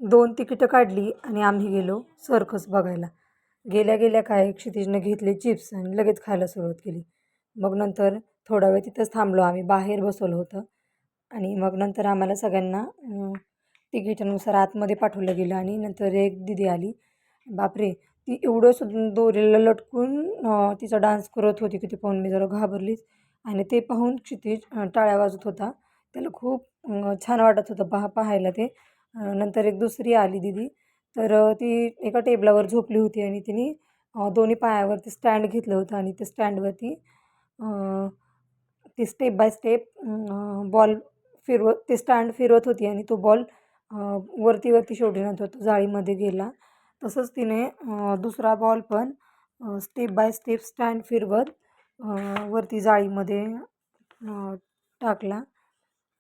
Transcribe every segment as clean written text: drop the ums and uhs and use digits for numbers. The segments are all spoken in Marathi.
2 तिकीटं काढली आणि आम्ही गेलो सर्कस बघायला. गेल्या गेल्या काय क्षितिजने घेतले चिप्स आणि लगेच खायला सुरुवात केली. मग नंतर थोडा वेळ तिथंच थांबलो आम्ही. बाहेर बसवलं होतं आणि मग नंतर आम्हाला सगळ्यांना तिकिटानुसार आतमध्ये पाठवलं गेलं आणि नंतर एक दीदी आली. बापरे! ती एवढं दोरीला लटकून तिचा डान्स करत होती की ती पाहून मी जरा घाबरलीच आणि ते पाहून क्षितिज टाळ्या वाजवत होता. त्याला खूप छान वाटत होतं पाहायला ते. नंतर एक दुसरी आली दीदी, तर ती एका टेबलावर झोपली होती आणि तिने दोन्ही पायावरती स्टँड घेतलं होतं आणि त्या स्टँडवरती ती स्टेप बाय स्टेप बॉल ते स्टँड फिरवत होती आणि तो बॉल वरती शेवटी नंतर तो जाळीमध्ये गेला. तसंच तिने दुसरा बॉल पण स्टेप बाय स्टेप स्टँड फिरवत वरती जाळीमध्ये टाकला.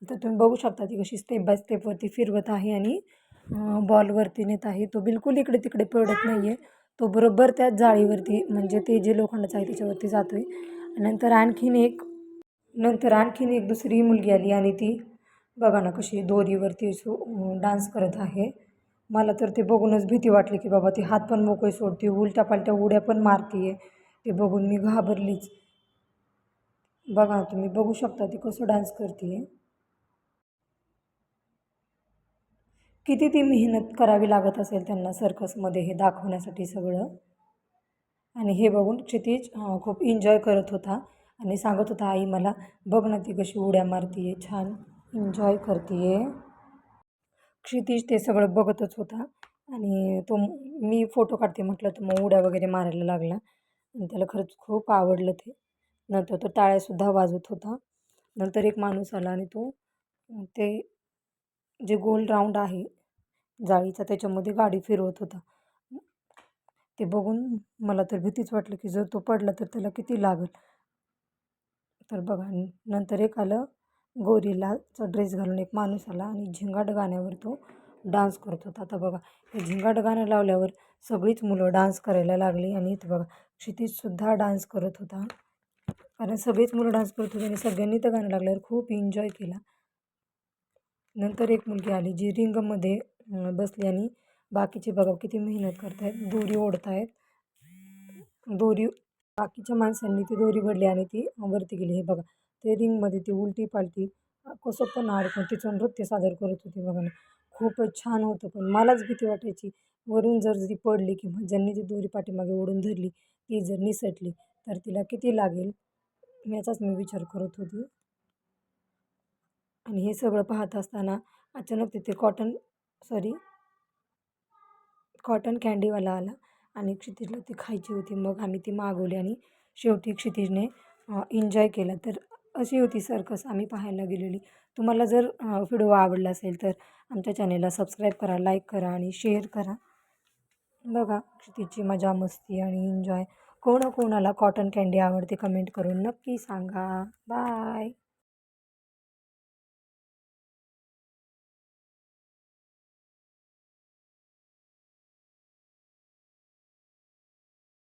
तर तुम्ही बघू शकता ती कशी स्टेप बाय स्टेपवरती फिरवत आहे आणि बॉलवरती नेत आहे. तो बिलकुल इकडे तिकडे पडत नाही आहे. तो बरोबर त्या जाळीवरती म्हणजे ते जे लोखंडाचं आहे त्याच्यावरती जातो आहे. नंतर आणखीन एक दुसरी मुलगी आली आणि ती बघा ना कशी दोरीवरती डान्स करत आहे. मला तर ते बघूनच भीती वाटली की बाबा ती हात पण मोकळे सोडते, उलट्या पालट्या उड्या पण मारते आहे. ते बघून मी घाबरलीच. बघा तुम्ही बघू शकता ती कसं डान्स करते आहे. किती ती मेहनत करावी लागत असेल त्यांना सर्कसमध्ये हे दाखवण्यासाठी सगळं. आणि हे बघून क्षितिज खूप एन्जॉय करत होता आणि सांगत होता, आई मला बघ ना ती कशी उड्या मारते आहे, छान एन्जॉय करते आहे. क्षितिज ते सगळं बघतच होता आणि मी फोटो काढते म्हटलं तर मग उड्या वगैरे मारायला लागला आणि त्याला खरंच खूप आवडलं ते. नंतर तो टाळ्यासुद्धा वाजवत होता. नंतर एक माणूस आला आणि तो ते जे गोल राऊंड आहे जाळीचा त्याच्यामध्ये गाडी फिरवत होता. ते बघून मला तर भीतीच वाटलं की जर तो पडला तर त्याला किती लागेल. तर बघा नंतर एक आलं गोरिलाचा ड्रेस घालून एक माणूस आला आणि झिंगाट गाण्यावर तो डान्स करत होता. आता बघा हे झिंगाट गाणं लावल्यावर सगळीच मुलं डान्स करायला लागली आणि इथं बघा क्षितिजसुद्धा डान्स करत होता. कारण सगळीच मुलं डान्स करत होती आणि सगळ्यांनी तर गाणं लागल्यावर खूप एन्जॉय केला. नंतर एक मुलगी आली जी रिंगमध्ये बसली आणि बाकीचे बघा किती मेहनत करतायत, दोरी ओढतायत. बाकीच्या माणसांनी ती दोरी ओढली आणि ती वरती गेली. हे बघा ते रिंगमध्ये ती उलटी पालटी कसं पण अडकून तिचं नृत्य सादर करत होती बघा ना. खूपच छान होतं पण मलाच भीती वाटायची वरून जर ती पडली किंवा ज्यांनी ती दोरी पाठीमागे ओढून धरली ती जर निसटली तर तिला किती लागेल याचाच मी विचार करत होती. आणि हे सगळं पाहत असताना अचानक तिथे कॉटन कँडीवाला आला आणि क्षितिजला ती खायची होती. मग आम्ही ती मागवली आणि शेवटी क्षितिजने एन्जॉय केला. तर अशी होती सर्कस आम्ही पाहायला गेलेली. तुम्हाला जर व्हिडिओ आवडला असेल तर आमच्या चॅनेलला सबस्क्राईब करा, लाईक करा आणि शेअर करा. बघा क्षितिजची मजा मस्ती आणि एन्जॉय. कोणाला कॉटन कँडी आवडते कमेंट करून नक्की सांगा. बाय.